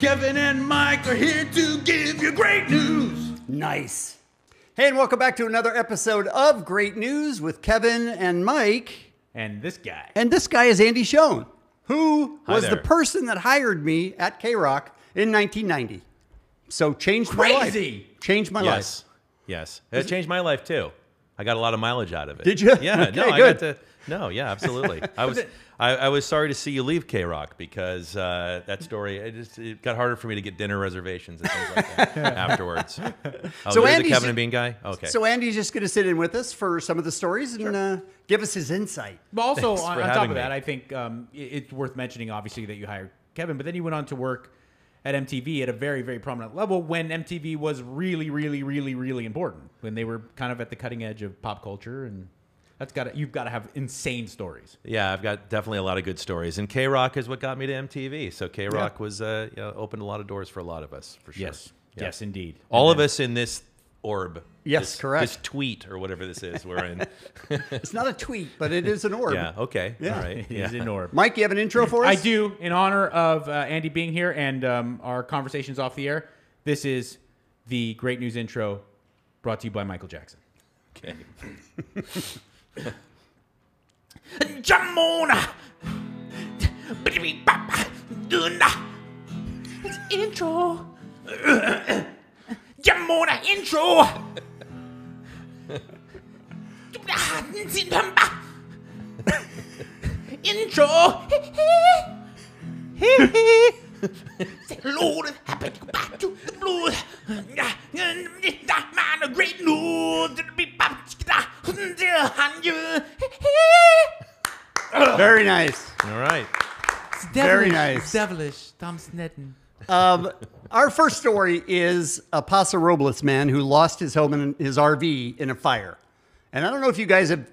Kevin and Mike are here to give you great news. Nice. Hey, and welcome back to another episode of Great News with Kevin and Mike. And this guy. And this guy is Andy Schoen, who was the there. person that hired me at K-Rock in 1990. So changed my life. Crazy. Changed my life. Yes. It changed my life too. I got a lot of mileage out of it. Did you? Yeah. Okay, no, I good. got to. No, yeah, absolutely. I was sorry to see you leave K-Rock because that story, it got harder for me to get dinner reservations and things like that afterwards. Oh, So you're Andy's the Kevin and Bean guy? Okay. So Andy's just going to sit in with us for some of the stories and give us his insight. But also, Thanks on for top of having that, me. I think it's worth mentioning, obviously, that you hired Kevin, but then you went on to work at MTV at a very, very prominent level when MTV was really, really, really, really important, when they were kind of at the cutting edge of pop culture, and you've got to have insane stories. Yeah, I've got definitely a lot of good stories, and K-Rock is what got me to MTV. So K-Rock was opened a lot of doors for a lot of us, for sure. Yes, yes, indeed. All of us in this orb. Yes, correct. This tweet or whatever this is we're in. It's not a tweet, but it is an orb. Yeah. Okay. Yeah. All right. It is in orb. Mike, you have an intro for us? I do, in honor of Andy being here and our conversations off the air. This is the Great News intro brought to you by Michael Jackson. Okay. Jamona, it's intro. Jamona intro. Intro. Lord, happy to go back to the blues. Man, great news. Very nice. All right. Very nice. Devilish. Tom Snedden. Our first story is a Paso Robles man who lost his home and his RV in a fire. And I don't know if you guys have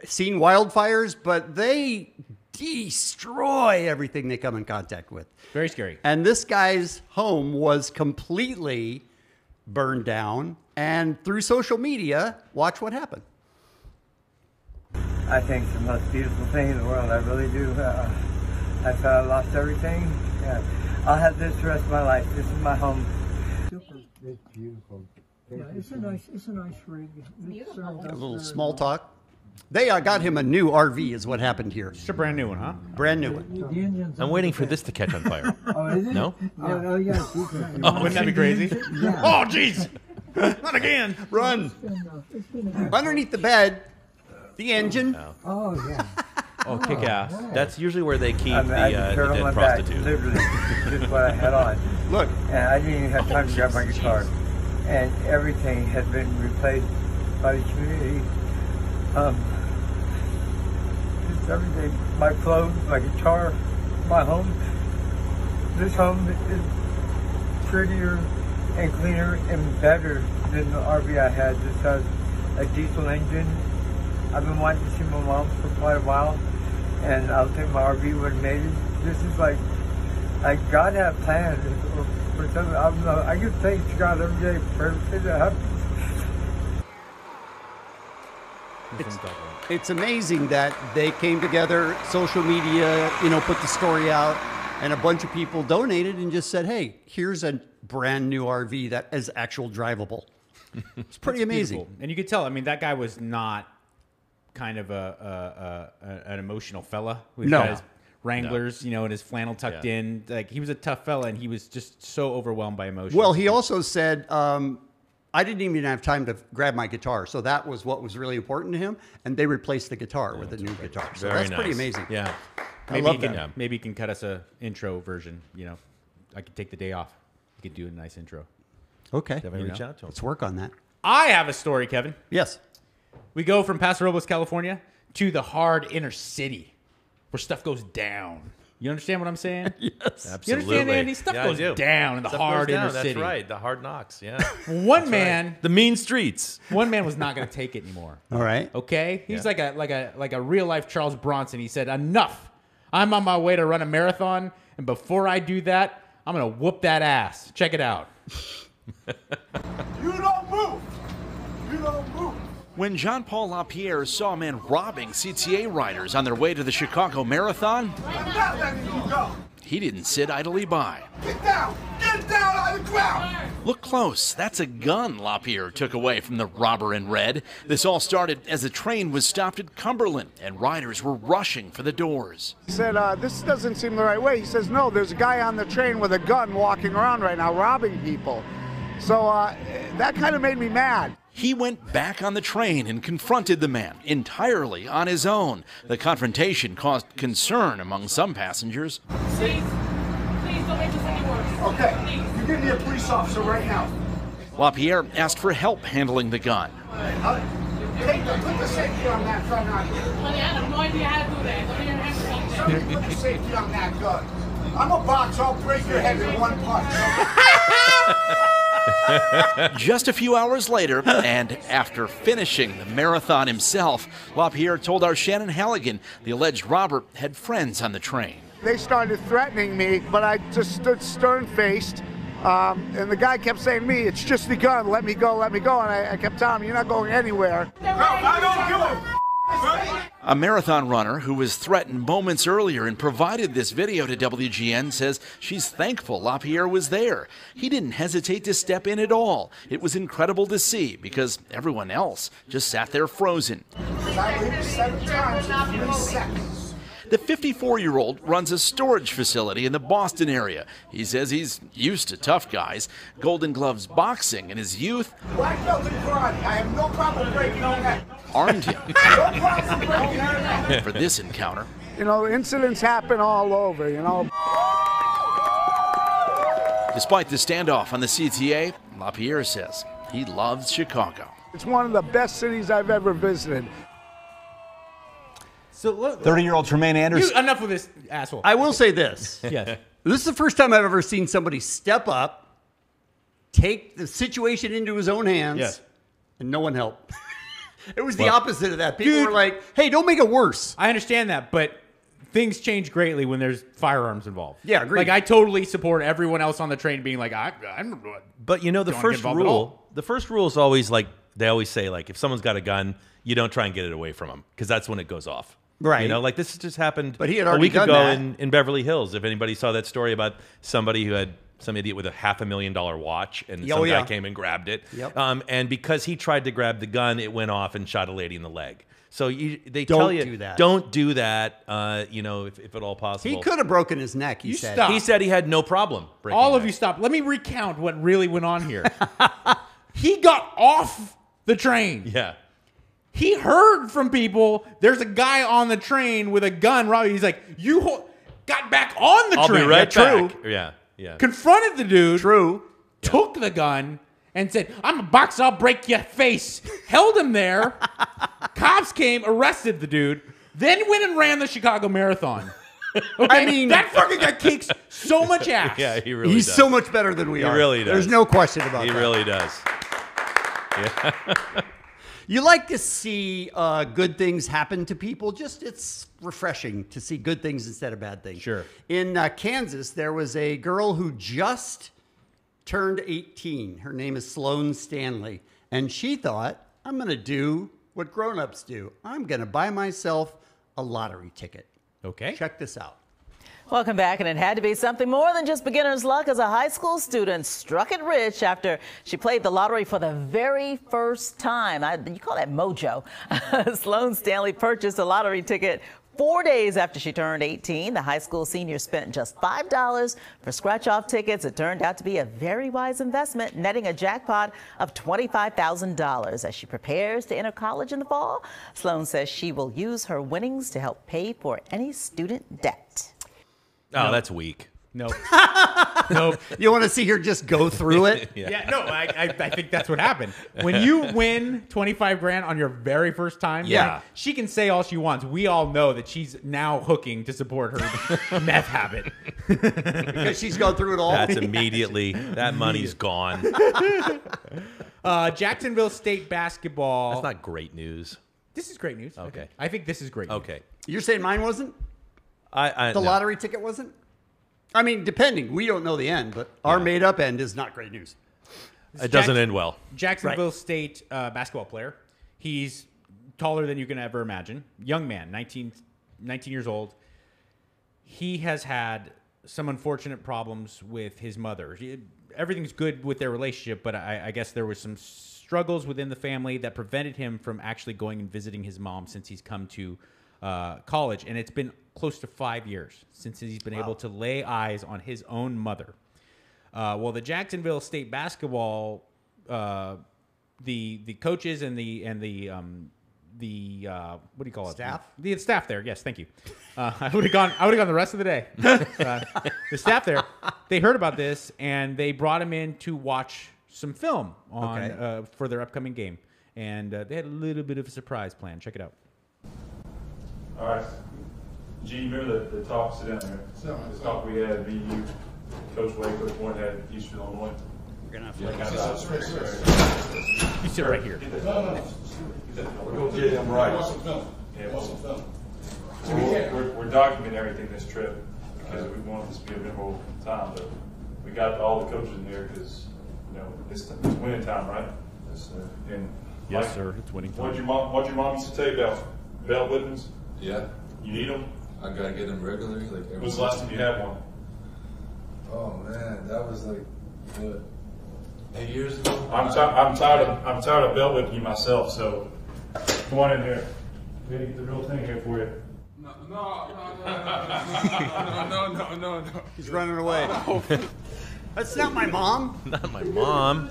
seen wildfires, but they destroy everything they come in contact with. Very scary. And this guy's home was completely burned down. And through social media, watch what happened. I think it's the most beautiful thing in the world. I really do. I thought I lost everything. Yeah. I'll have this the rest of my life. This is my home. It's beautiful. Yeah, it's a nice rig. A little small talk. They got him a new RV is what happened here. It's a brand new one, huh? Brand new one. I'm waiting for this to catch on fire. Oh, is it? No? Oh, yeah. Wouldn't that be crazy? Yeah. Oh, jeez. Not again. Run. It's been Underneath the bed, the engine. oh, yeah. Oh, kick ass. That's usually where they keep I mean, I just the turned on dead my back, prostitute. literally. Just what I had on. Look, And I didn't even have time to grab my guitar. And everything has been replaced by the community. Just everything. My clothes, my guitar, my home. This home is prettier and cleaner and better than the RV I had. This has a diesel engine. I've been wanting to see my mom for quite a while, and I don't think my RV would have made it. This is like, I gotta have plans for something. I don't know. I give thanks to God every day for everything that happens. it's amazing that they came together, social media, put the story out, and a bunch of people donated and just said, hey, here's a brand new RV that is actual drivable. It's pretty amazing. Beautiful. And you could tell, I mean, that guy was not kind of an emotional fella. He's No. got his Wranglers, and his flannel tucked in. Like, he was a tough fella, and he was just so overwhelmed by emotion. Well, he also said, I didn't even have time to grab my guitar. So that was what was really important to him. And they replaced the guitar with a new guitar. So Very that's pretty nice. amazing. Yeah. maybe love he can, that. maybe he can cut us a intro version. I could take the day off. He could do a nice intro. Okay. Definitely reach out to him. Let's work on that. I have a story, Kevin. Yes. We go from Paso Robles, California, to the hard inner city, where stuff goes down. You understand what I'm saying? Yes. Absolutely. You understand, Andy? Stuff I goes do. down in the Stuff hard goes down. inner That's city. right. The hard knocks. Yeah. One man, The mean streets. one man was not going to take it anymore. All right. Okay, he's Yeah. like a real life Charles Bronson. He said, "Enough! I'm on my way to run a marathon, and before I do that, I'm gonna whoop that ass." Check it out. You don't move! You don't move! When Jean-Paul LaPierre saw men robbing CTA riders on their way to the Chicago Marathon, I'm not letting you go! he didn't sit idly by. Get down! Get down on the ground! Look close, that's a gun LaPierre took away from the robber in red. This all started as the train was stopped at Cumberland and riders were rushing for the doors. He said, this doesn't seem the right way. He says, no, there's a guy on the train with a gun walking around right now robbing people. So that kind of made me mad. He went back on the train and confronted the man entirely on his own. The confrontation caused concern among some passengers. Please don't make this any worse. Okay, you give me a police officer right now. LaPierre asked for help handling the gun. Put the safety on that gun on here. Honey, I have no idea how to do that. Don't even have to do Somebody put the safety on that gun. I'm a boxer, I'll break your head in one punch. Just a few hours later, and after finishing the marathon himself, LaPierre told our Shannon Halligan the alleged robber had friends on the train. They started threatening me, but I just stood stern-faced. And the guy kept saying to me, it's just the gun, let me go, let me go. And I kept telling him, you're not going anywhere. I don't give a A marathon runner who was threatened moments earlier and provided this video to WGN says she's thankful LaPierre was there. He didn't hesitate to step in at all. It was incredible to see because everyone else just sat there frozen. I hit 7 times in 3 seconds. The 54-year-old runs a storage facility in the Boston area. He says he's used to tough guys. Golden Gloves boxing in his youth Black belt in karate. I have no problem breaking your neck. armed him No problem breaking your neck. for this encounter. You know, incidents happen all over, you know. Despite the standoff on the CTA, LaPierre says he loves Chicago. It's one of the best cities I've ever visited. So look, 30-year-old Tremaine Anderson. enough with this asshole. I will say this. Yes. This is the first time I've ever seen somebody step up, take the situation into his own hands, Yes. and no one helped. It was the opposite of that. People were like, hey, don't make it worse. I understand that, but things change greatly when there's firearms involved. Yeah, agreed. Like I totally support everyone else on the train being like, I'm But you know, the Don't wanna get first involved at all. rule is always like they always say, like if someone's got a gun, you don't try and get it away from them because that's when it goes off. Right. You know, like this just happened But he had a already week done ago that. in Beverly Hills. If anybody saw that story about somebody who had some idiot with a $500,000 watch and Oh, some yeah. guy came and grabbed it. Yep. And because he tried to grab the gun, it went off and shot a lady in the leg. So they Don't tell you, do that. don't do that, you know, if at all possible. He could have broken his neck, he You said. stop. He said he had no problem breaking all of that. you stop. Let me recount what really went on here. He got off the train. Yeah. He heard from people, there's a guy on the train with a gun. Robbie, he's like, got back on the I'll train. be right Yeah, back. true. Yeah. Confronted the dude. True. Took the gun and said, I'm a boxer, I'll break your face. Held him there. Cops came, arrested the dude, then went and ran the Chicago Marathon. Okay? I mean- that fucking guy kicks so much ass. Yeah, he really He's does. so much better than we are. really does. There's no question about He that. really does. You like to see good things happen to people. Just it's refreshing to see good things instead of bad things. Sure. In Kansas, there was a girl who just turned 18. Her name is Sloane Stanley. And she thought, I'm going to do what grown-ups do. I'm going to buy myself a lottery ticket. Okay. Check this out. Welcome back, and it had to be something more than just beginner's luck as a high school student struck it rich after she played the lottery for the very first time. You call that mojo. Sloane Stanley purchased a lottery ticket 4 days after she turned 18. The high school senior spent just $5 for scratch-off tickets. It turned out to be a very wise investment, netting a jackpot of $25,000. As she prepares to enter college in the fall, Sloane says she will use her winnings to help pay for any student debt. Oh, that's weak. Nope. Nope. You want to see her just go through it? Yeah, no, I think that's what happened. When you win 25 grand on your very first time, Yeah. like, she can say all she wants. We all know that she's now hooking to support her meth habit. Because she's gone through it all. That's immediately, that money's gone. Jacksonville State basketball. That's not great news. This is great news. Okay. I think this is great news. Okay. You're saying mine wasn't? The The lottery ticket wasn't? I mean, depending. We don't know the end, but our made-up end is not great news. It doesn't end well. Jacksonville State basketball player. He's taller than you can ever imagine. Young man, 19 years old. He has had some unfortunate problems with his mother. Everything's good with their relationship, but I guess there was some struggles within the family that prevented him from actually going and visiting his mom since he's come to college. And it's been close to 5 years since he's been able to lay eyes on his own mother. Well, the Jacksonville State basketball, the coaches and the what do you call it? Staff? The staff there. Yes, thank you. I would have gone the rest of the day. The staff there, they heard about this and they brought him in to watch some film on for their upcoming game, and they had a little bit of a surprise plan. Check it out. All right, G, you remember the talk? Sit down there. The talk we had, me, you, Coach Wade, Coach Boyd had at Eastern Illinois. We're gonna have You sit right here. We're going to get him right. Yeah, we're documenting everything this trip because we want this to be a memorable time. But we got all the coaches in here because it's winning time, right? Yes, sir. It's winning time. What your mom used to tell you about belt whippings? Yeah. You need them? I gotta get them regularly. When was the last time you had one? Oh man, that was like what, 8 years ago. I'm tired of belt whipping you myself. So come on in here. We gotta get the real thing here for you. No. He's running away. That's not my mom. Not my mom.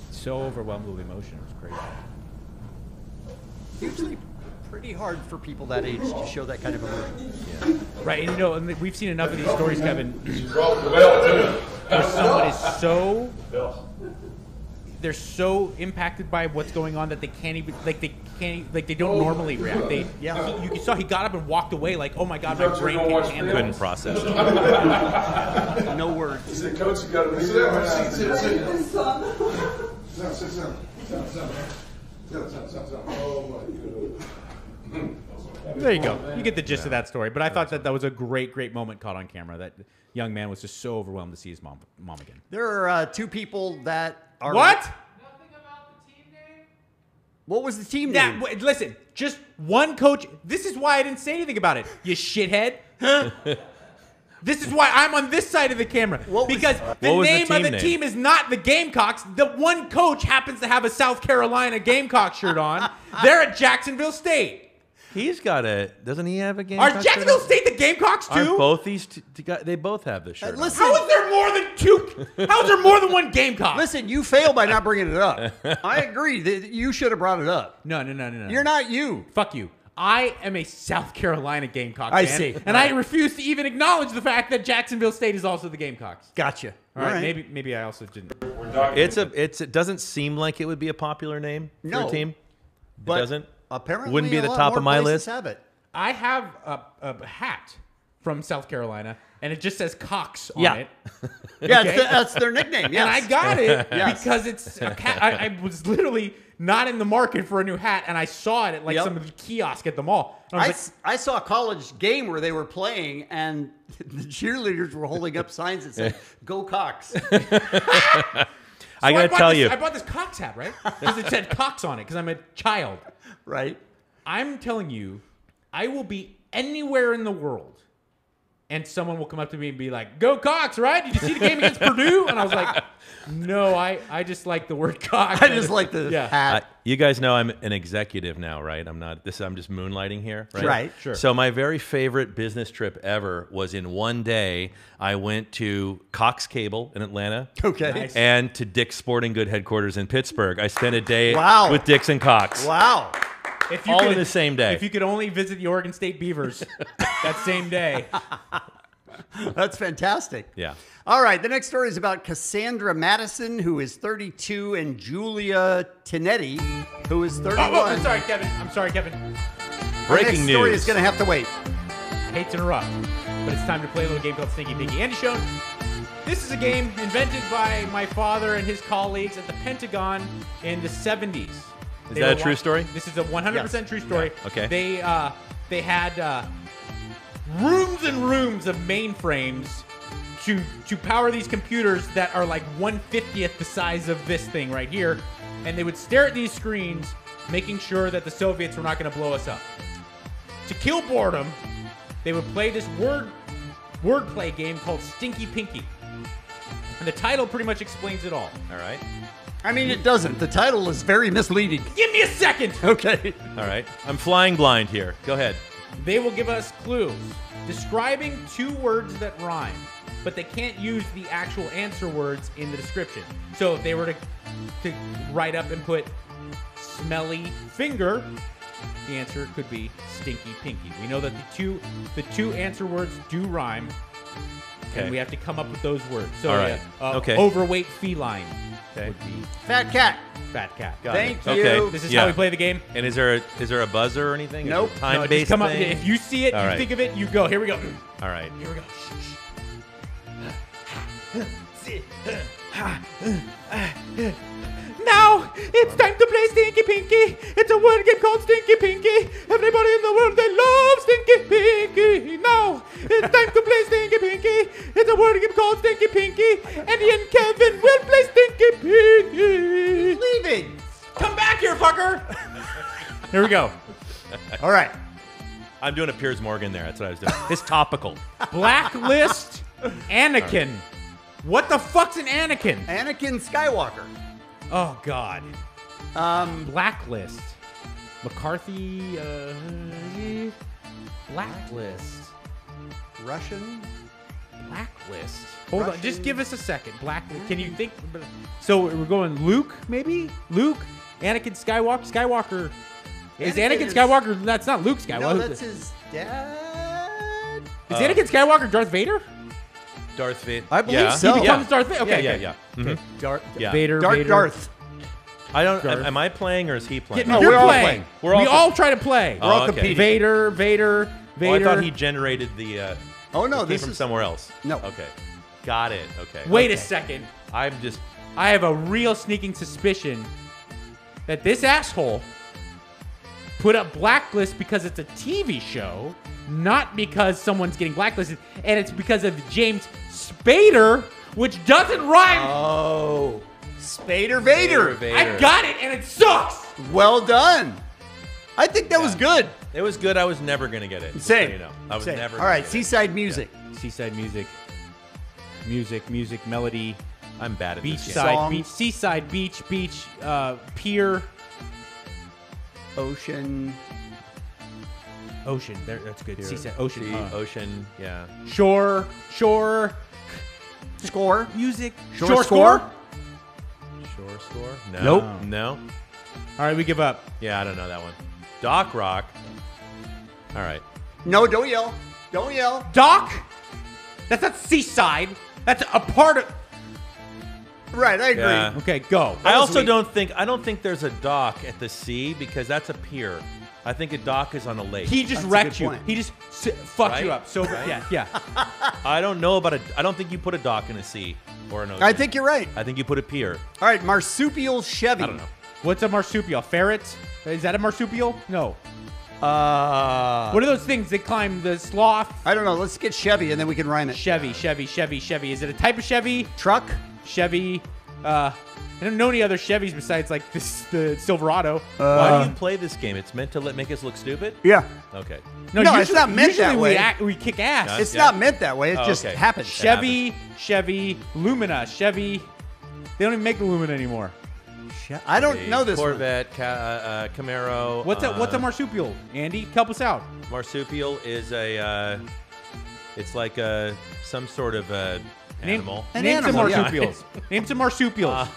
So overwhelmed with emotion. It was crazy. Usually pretty hard for people that age to show that kind of emotion. Yeah. Right, and and we've seen enough of these stories, Kevin. Where someone is they're so impacted by what's going on that they can't even they don't normally react. You saw he got up and walked away like, oh my god, my brain can't handle it. Couldn't process it. No words. He said, Coach, you gotta be there. Oh my god. There you go. You get the gist of that story. But I thought that was a great moment caught on camera. That young man was just so overwhelmed to see his mom again. There are two people that are... What? Nothing about the team name? What was the team name? Listen, just one coach. This is why I didn't say anything about it, you shithead. This is why I'm on this side of the camera. Because the name of the team is not the Gamecocks. The one coach happens to have a South Carolina Gamecock shirt on. They're at Jacksonville State. He's got a. Doesn't he have a Gamecock? Are Jacksonville State the Gamecocks too? Aren't both these guys? They both have the shirt. Listen, how is there more than two? How is there more than one Gamecock? Listen, you failed by not bringing it up. I agree. You should have brought it up. No. You're not you. Fuck you. I am a South Carolina Gamecock fan. I see. And I refuse to even acknowledge the fact that Jacksonville State is also the Gamecocks. Gotcha. All right. Maybe I also didn't. It doesn't seem like it would be a popular name for a team. It doesn't. Apparently, wouldn't be a the lot top more of my places list. Have it. I have a hat from South Carolina, and it just says Cox on it. Yeah, Okay? that's their nickname. Yes. And I got it Yes. because it's a cat. I was literally not in the market for a new hat, and I saw it at some of the kiosk at the mall. I saw a college game where they were playing, and the cheerleaders were holding up signs that said, "Go Cox." I gotta tell you, I bought this Cox hat, right? Because it said Cox on it, because I'm a child. Right. I'm telling you, I will be anywhere in the world, and someone will come up to me and be like, "Go Cox, right? Did you see the game against Purdue?" And I was like, "No, I just like the word Cox." I just like the hat. you guys know I'm an executive now, right? I'm just moonlighting here, right? Right. Sure. So my very favorite business trip ever was in one day. I went to Cox Cable in Atlanta. Okay. Nice. And to Dick's Sporting Good headquarters in Pittsburgh. I spent a day Wow. with Dick's and Cox. Wow. If you All could- in the same day. If you could only visit the Oregon State Beavers that same day. That's fantastic. Yeah. All right. The next story is about Cassandra Madison, who is 32, and Julia Tinetti, who is 31. I'm sorry, Kevin. Our Breaking next story news. is going to have to wait. Hate to interrupt, but it's time to play a little game called Stinky Pinky Andy Show. This is a game invented by my father and his colleagues at the Pentagon in the 70s. Is that a true story? This is a 100% true story. Yeah. Okay. They had rooms and rooms of mainframes to power these computers that are like 1/50th the size of this thing right here, and they would stare at these screens, making sure that the Soviets were not going to blow us up. To kill boredom, they would play this wordplay game called Stinky Pinky. And the title pretty much explains it all. All right. I mean, it doesn't. The title is very misleading. Give me a second. Okay. All right. I'm flying blind here. Go ahead. They will give us clues describing 2 words that rhyme, but they can't use the actual answer words in the description. So if they were to write up and put smelly finger, the answer could be Stinky Pinky. We know that the two answer words do rhyme, and we have to come up with those words. So all right. Overweight feline would be Fat cat. fat cat. Thank you. Okay. This is how we play the game. And is there a buzzer or anything? Nope. Is it time-based just come up. thing? If you see it, All you right. think of it, you go. Here we go. All right. Here we go. Now it's time to play Stinky Pinky. It's a word game called Stinky Pinky. Everybody in the world, they love Stinky Pinky. Now it's time to play Stinky Pinky. It's a word game called Stinky Pinky. Andy and Kevin will play Stinky Pinky. Leaving. Come back here, fucker. Here we go. All right. I'm doing a Piers Morgan there. That's what I was doing. It's topical. Blacklist Anakin. What the fuck's an Anakin? Anakin Skywalker. Oh, God. Blacklist. McCarthy. Blacklist. Russian. Blacklist. Hold on. Just give us a second. Blacklist. Can you think? So we're going Luke, maybe? Luke? Anakin Skywalker? Skywalker. Is Anakin Skywalker? That's not Luke Skywalker. No, that's his dad. Is Anakin Skywalker Darth Vader? Darth Vader. I believe so. He becomes Darth Vader. Okay. Yeah. Okay. Yeah. Vader. Darth. I don't. Darth. Am I playing or is he playing? No, we're you're all playing. playing. We all try to play. We're all okay. competing. Vader. Oh, I thought he generated the. Oh no, it came this from is somewhere else. No. Okay. Got it. Okay. Wait a second. I'm just. I have a real sneaking suspicion that this asshole put up Blacklist because it's a TV show, not because someone's getting blacklisted, and it's because of James Spader, which doesn't rhyme. Oh, Spader Vader. I got it, and it sucks. Well done. I think that was good. It was good. I was never gonna get it. just Same. So you know, I was Same. never. All right, Seaside Music. Seaside music, melody, I'm bad at this game. beachside, beach, seaside, beach, pier, Ocean. ocean. There, that's good. Seaside, ocean, Sea, ocean. Yeah. shore, Score. music, Shore score? Shore score? No. Nope. No. All right, we give up. Yeah, I don't know that one. Dock Rock. All right. No, don't yell. Don't yell. Dock? That's not seaside. That's a part of. Right, I agree. Yeah. Okay, go. I also don't think there's a dock at the sea because that's a pier. I think a dock is on a lake. He just That's a wrecked good you. point. He just fucked you Right? up. So Right? yeah. I don't know about I don't think you put a dock in a sea or an ocean. I think you're right. I think you put a pier. All right, marsupial Chevy. I don't know. What's a marsupial? Ferret? Is that a marsupial? No. What What are those things that climb the sloth? I don't know. Let's get Chevy and then we can rhyme it. Chevy. Is it a type of Chevy? Truck. Chevy. I don't know any other Chevys besides like this, the Silverado. Why do you play this game? It's meant to make us look stupid? Yeah. Okay. No, it's not meant that way. We kick ass. It's not meant that way. It Oh, just okay. happens. Chevy, Lumina, Chevy. They don't even make the Lumina anymore. I don't know this one. Corvette, Camaro. What's a marsupial? Andy, help us out. Marsupial is a. It's like some sort of animal. Name some animal, yeah. marsupials. Name some marsupials.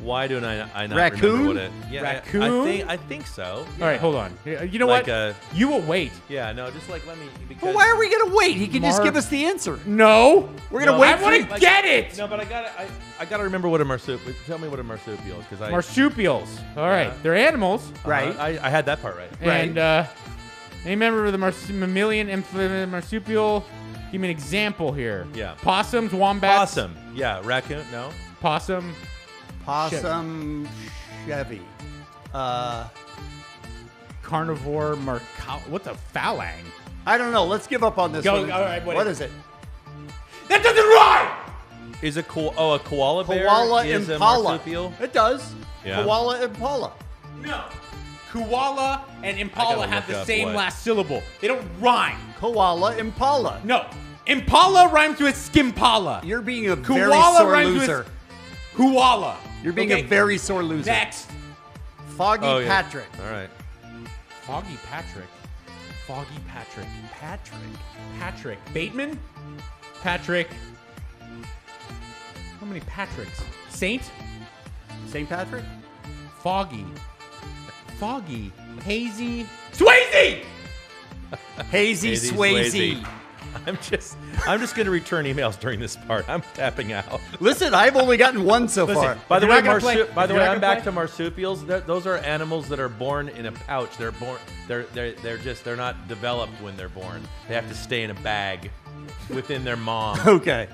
Why don't I not Raccoon? remember what it? Yeah, Raccoon? I think so. All right, hold on. You know Like what? You will wait. Yeah, no, just like let me. Because Well, why are we gonna wait? He can just give us the answer. No. We're gonna No, wait. I want to get it. No, but I gotta remember what a marsupial. Tell me what a marsupial is, because Marsupials. All right, Yeah. they're animals. Right. I had that part right. And any member of the mammalian marsupial? Give me an example here. Yeah. Possums, wombats. Possum. Yeah, raccoon. No. Possum. Possum Chevy. Carnivore, what's a phalang? I don't know. Let's give up on this Go, one. all right, what is it? That doesn't rhyme! Is a koala bear Koala is Impala. a marsupial? It does. Yeah. Koala Impala. No. Koala and Impala have the same what. last syllable. They don't rhyme. Koala, Impala. No. Impala rhymes with Skimpala. You're being a very Koala sore rhymes loser. with Koala. You're being a very sore loser. Next. Foggy Oh, yeah. Patrick. All right. Foggy Patrick. Foggy Patrick. Patrick. Bateman? Patrick. How many Patricks? Saint Patrick? Foggy. Hazy. Swayze! Hazy Swayze. I'm just going to return emails during this part. I'm tapping out. Listen, I've only gotten one so far. By the way, I'm I'm back to marsupials. Those are animals that are born in a pouch. They're born. They're not developed when they're born. They have to stay in a bag within their mom. Okay.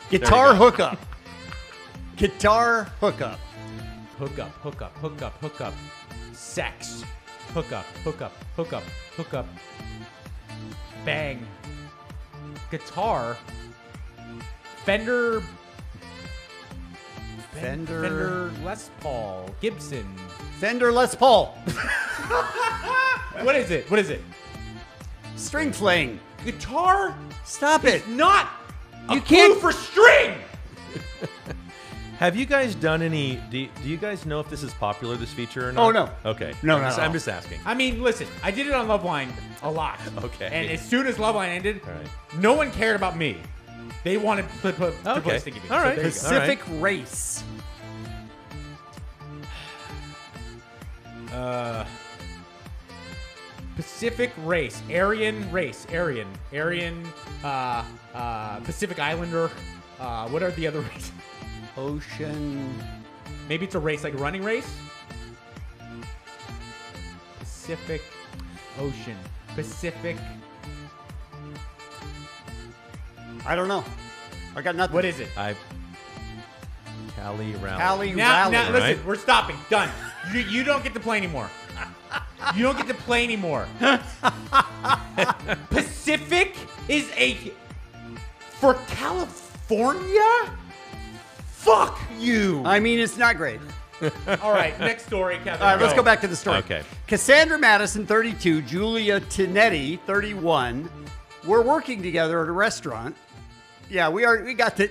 Guitar hookup. Guitar hookup. Hookup. Sex. Hookup. Bang. Guitar. Fender Les Paul. Gibson. Fender Les Paul. What is it? String playing. Guitar? Stop it. Not You a can't- clue for string. Have you guys done any? Do you guys know if this is popular, this feature or not? Oh, no. Okay. No, I'm just asking. I mean, listen, I did it on Loveline a lot. Okay. And as soon as Loveline ended, All right. no one cared about me. They wanted to play Sticky Beans. All right. So there you go. Pacific Race. Pacific Race. Aryan. Pacific Islander. What are the other races? Ocean. Maybe it's a race, like a running race? Pacific Ocean. Pacific. I don't know. I got nothing. What is it? Cali Rally. Cali Now, Rally. listen, right? we're stopping. Done. You don't get to play anymore. You don't get to play anymore. Pacific is for California? Fuck you. I mean, it's not great. All right, next story, Kevin. All right, let's go back to the story. Okay. Cassandra Madison, 32, Julia Tinetti, 31, were working together at a restaurant. Yeah, we got the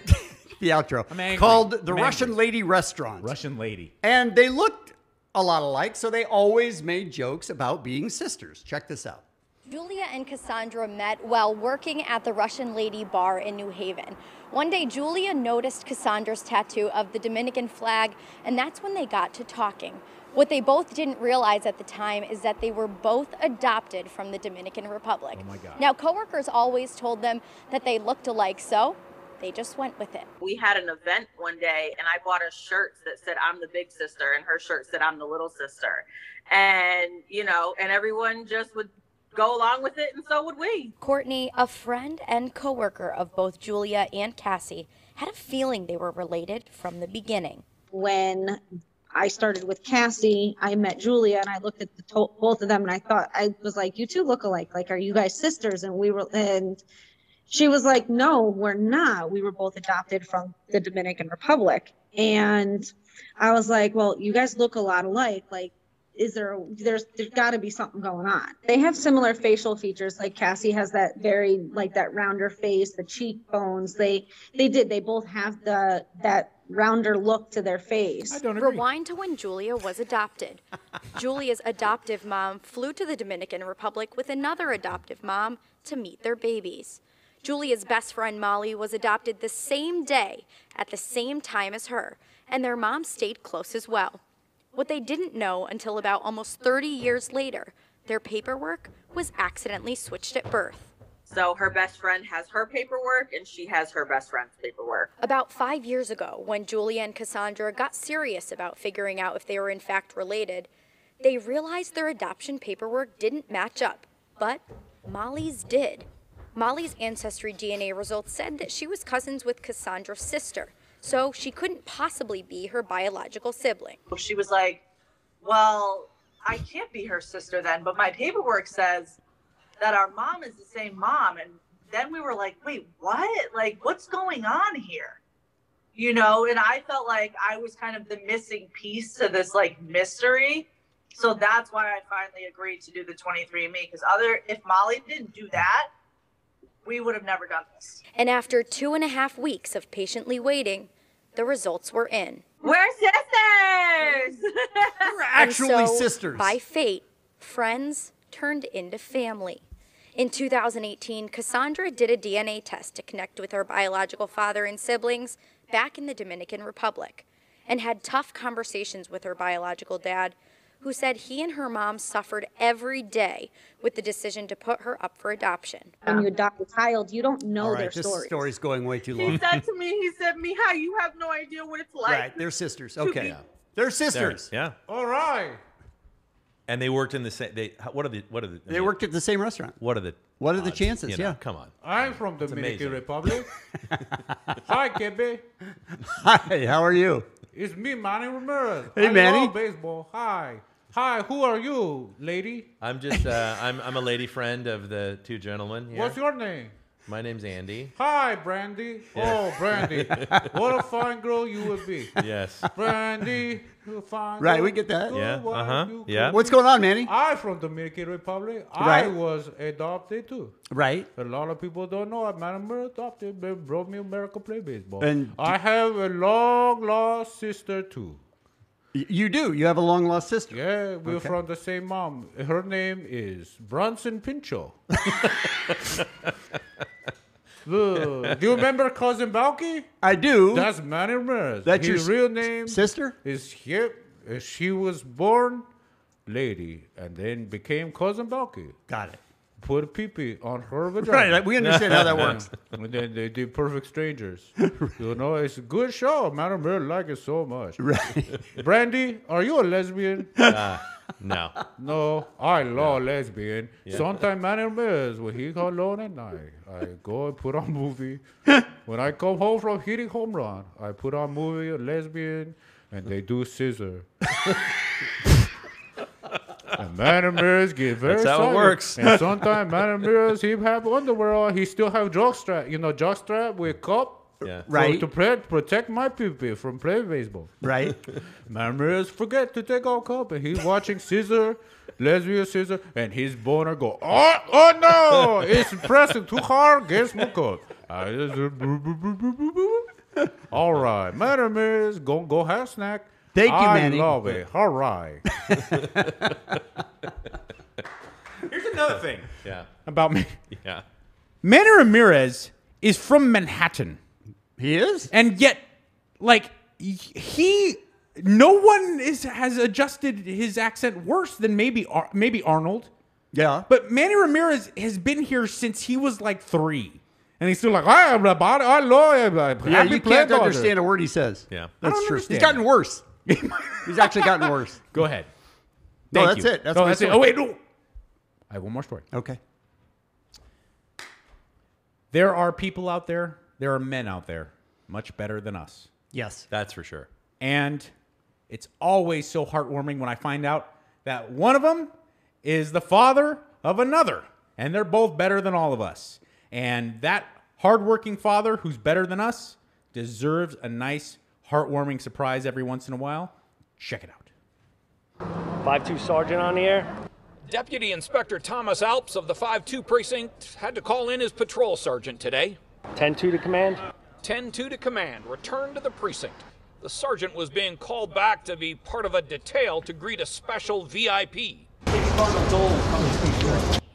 outro. I'm angry. Called the I'm Russian angry. Lady Restaurant. Russian lady. And they looked a lot alike, so they always made jokes about being sisters. Check this out. Julia and Cassandra met while working at the Russian Lady Bar in New Haven. One day, Julia noticed Cassandra's tattoo of the Dominican flag, and that's when they got to talking. What they both didn't realize at the time is that they were both adopted from the Dominican Republic. Oh my God. Now, coworkers always told them that they looked alike, so they just went with it. We had an event one day and I bought a shirt that said I'm the big sister and her shirt said I'm the little sister. And, and everyone just would go along with it, and so would we. Courtney, a friend and coworker of both Julia and Cassie, had a feeling they were related from the beginning. When I started with Cassie, I met Julia, and I looked at both of them, and I was like, you two look alike. Like, are you guys sisters? And she was like, no, we're not. We were both adopted from the Dominican Republic. And I was like, well, you guys look a lot alike. Like, there's got to be something going on. They have similar facial features. Like Cassie has that very, like, that rounder face, the cheekbones. They both have that rounder look to their face. I don't agree. Rewind to when Julia was adopted. Julia's adoptive mom flew to the Dominican Republic with another adoptive mom to meet their babies. Julia's best friend Molly was adopted the same day at the same time as her, and their mom stayed close as well. What they didn't know until about almost 30 years later, their paperwork was accidentally switched at birth. So her best friend has her paperwork and she has her best friend's paperwork. About 5 years ago, when Julia and Cassandra got serious about figuring out if they were in fact related, they realized their adoption paperwork didn't match up, but Molly's did. Molly's ancestry DNA results said that she was cousins with Cassandra's sister, so she couldn't possibly be her biological sibling. She was like, well, I can't be her sister then, but my paperwork says that our mom is the same mom. And then we were like, wait, what? Like, what's going on here? And I felt like I was kind of the missing piece to this, like, mystery. So that's why I finally agreed to do the 23andMe, because if Molly didn't do that, we would have never done this. And after 2.5 weeks of patiently waiting, the results were in. We're sisters! We're actually And so, sisters. By fate, friends turned into family. In 2018, Cassandra did a DNA test to connect with her biological father and siblings back in the Dominican Republic, and had tough conversations with her biological dad, who said he and her mom suffered every day with the decision to put her up for adoption. When you adopt a child, you don't know All their right, this story. story's going way too He long. said to me, Mihai, you have no idea what it's like. Right, they're sisters. Okay, they're sisters. Yeah. All right. And they worked in the same. What are the? They worked at the same restaurant. What are the? What are the odds? chances? You know, Yeah. Come on. I'm from Dominican amazing. Republic. Hi, Kebe. Hi, how are you? It's me, Manny Ramirez. Hey, I Manny. love baseball. Hi. Hi, who are you, lady? I'm just. I'm a lady friend of the two gentlemen here. What's your name? My name's Andy. Hi, Brandy. Yeah. Oh, Brandy. What a fine girl you would be. Yes. Brandy, you fine Right, girl. we get that. Good Yeah, wife, uh-huh, you yeah. good. What's going on, Manny? I'm from Dominican Republic. I Right. was adopted too. Right. A lot of people don't know I'm adopted. They brought me America play baseball. And I have a long lost sister too. You do. You have a long lost sister. Yeah, we're Okay. from the same mom. Her name is Bronson Pinchot. Do you remember Cousin Balky? I do. That's Manny Ramirez. That's His your real name sister? is Hip. She was born lady and then became Cousin Balky. Got it. Put a pee-pee on her vagina. Right, we understand how that works. And then they did Perfect Strangers. You know, it's a good show. Manny Ramirez like it so much. Right. Brandy, are you a lesbian? No. No, I love lesbian. Yeah. Sometimes Manny Ramirez, when he go alone at night, I go and put on movie. When I come home from hitting home run, I put on movie, a lesbian, and they do scissor. And Manny Ramirez get very That's how it excited. works. And sometimes Manny Ramirez, he have underwear on. He still have jockstrap. You know, jockstrap with cup. Yeah. Right. To protect my pee-pee from playing baseball. Right. Manny Ramirez forget to take off cup, and he's watching scissor, lesbian scissor, and his boner go, oh no, it's pressing too hard, gets my cut. All right, Manny Ramirez, go have snack. Thank you, I Manny. love it. All right. Here's another thing Yeah. about me. Yeah. Manny Ramirez is from Manhattan. He is? And yet, like, no one has adjusted his accent worse than maybe Arnold. Yeah. But Manny Ramirez has been here since he was like 3. And he's still like, I love it. Yeah, you can't understand a word he says. Yeah. That's don't true. understand He's gotten worse. He's actually gotten worse. Go ahead. No, Thank that's you. it. That's No, my that's it. story. Oh, wait, no. I have one more story. Okay. There are people out there, there are men out there, much better than us. Yes. That's for sure. And it's always so heartwarming when I find out that one of them is the father of another. And they're both better than all of us. And that hardworking father who's better than us deserves a nice, heartwarming surprise every once in a while. Check it out. 5-2 Sergeant on the air. Deputy Inspector Thomas Alps of the 5-2 precinct had to call in his patrol sergeant today. 10-2 to command. 10-2 to command. Return to the precinct. The sergeant was being called back to be part of a detail to greet a special VIP.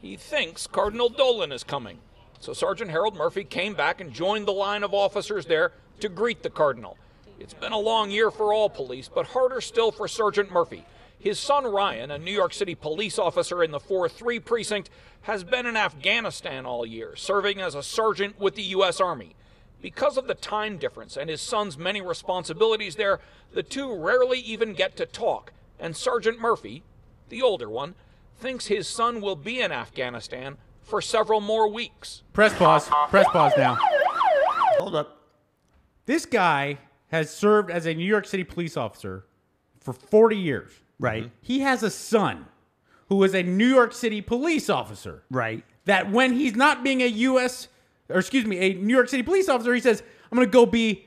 He thinks Cardinal Dolan is coming. So Sergeant Harold Murphy came back and joined the line of officers there to greet the Cardinal. It's been a long year for all police, but harder still for Sergeant Murphy. His son Ryan, a New York City police officer in the 4-3 precinct, has been in Afghanistan all year, serving as a sergeant with the U.S. Army. Because of the time difference and his son's many responsibilities there, the two rarely even get to talk, and Sergeant Murphy, the older one, thinks his son will be in Afghanistan for several more weeks. Press pause. Press pause now. Hold up. This guy has served as a New York City police officer for 40 years. Right. He has a son who is a New York City police officer. Right. That when he's not being a a New York City police officer, he says, I'm going to go be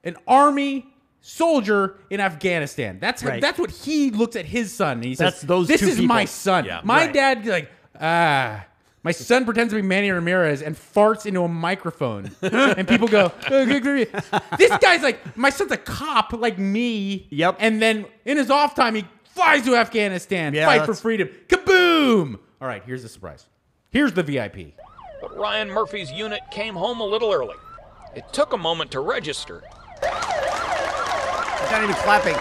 an Army soldier in Afghanistan. That's Right. that's what he looks at his son. And he says, That's those this two is people. my son. Yeah. My Right. dad, like, my son pretends to be Manny Ramirez and farts into a microphone. And people go, this guy's like, my son's a cop like me. Yep. And then in his off time, he flies to Afghanistan, Yeah, fight for that's- freedom. Kaboom! All right, here's the surprise. Here's the VIP. But Ryan Murphy's unit came home a little early. It took a moment to register, He's not even clapping.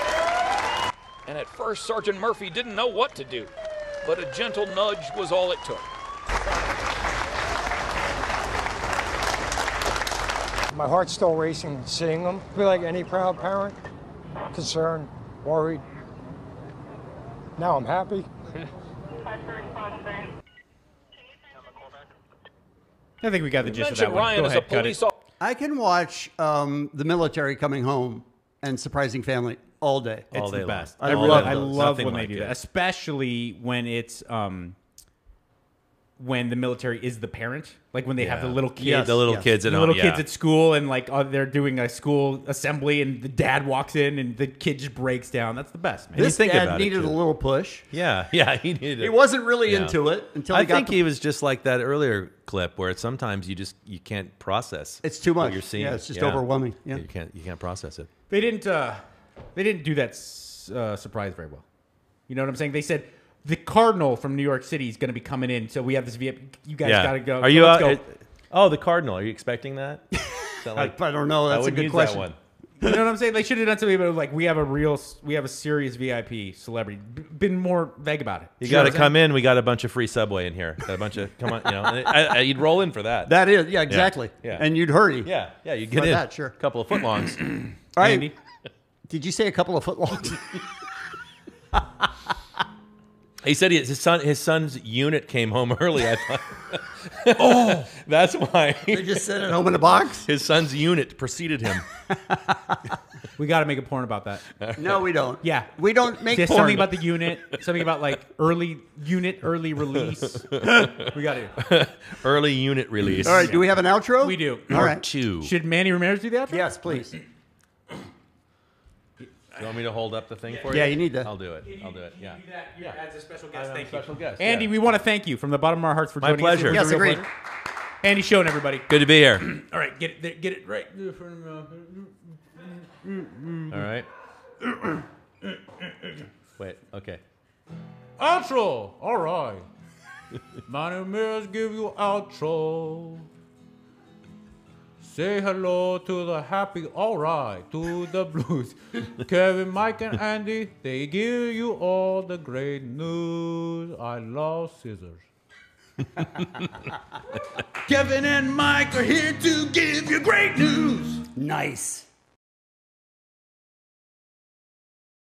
and at first Sergeant Murphy didn't know what to do. But a gentle nudge was all it took. My heart's still racing seeing them. I feel like any proud parent, concerned, worried. Now I'm happy. I think we got the You gist of that mentioned one. Ryan Go as ahead, a cut police it. officer. I can watch the military coming home and surprising family all day. All It's day the long. best. I I love love, those. I love Nothing when like they do it. that, especially when it's when the military is the parent, like when they have the Yeah. little kids, Yes. The little kids at the home. little yeah. kids at school, and like they're doing a school assembly, and the dad walks in, and the kid just breaks down. That's the best, man. you This think dad about it, needed a too. little push. Yeah, he needed it. He wasn't really Yeah. into it until I he got think the- he was just like that earlier clip where sometimes you can't process. It's too what much. you're seeing. Yeah, it's just overwhelming. Yeah. You can't process it. They didn't do that surprise very well. You know what I'm saying? They said the Cardinal from New York City is going to be coming in, so we have this VIP. You guys got to go. Are you Let's out? go. Oh, the Cardinal. Are you expecting that? Is that like- I don't know. I That's a wouldn't good use question. That one. You know what I'm saying? They should have done something about like we have a serious VIP celebrity. Been more vague about it. You know got to what I'm come in. We got a bunch of free Subway in here. Got a bunch of come on. You know, you'd roll in for that. That is, yeah, exactly. Yeah. And you'd hurry. Yeah, you get For in. that, sure. A couple of footlongs. All right. Andy? Did you say a couple of footlongs? He said his son's unit came home early. I thought. Oh, that's why. They just sent it home in a box? His son's unit preceded him. We got to make a porn about that. No, we don't. Yeah, We don't make There's porn. something about the unit. Something about like early release. We got to. Early unit release. All right, do we have an outro? We do. All right. 2. Should Manny Ramirez do the outro? Yes, please. You want me to hold up the thing for you? Yeah, you need to. I'll do it. I'll do it. Yeah. Yeah, as a special guest. I'm a Thank special you. guest, Andy, yeah. we want to thank you from the bottom of our hearts for My joining pleasure. us. It was Yes, a real agreed. pleasure. Andy Schoen, everybody. Good to be here. All right, get it right. All right. Wait. Okay. Outro. All right. Manny Ramirez give you outro. Say hello to the happy, all right, to the blues. Kevin, Mike, and Andy, they give you all the great news. I love scissors. Kevin and Mike are here to give you great news. Nice.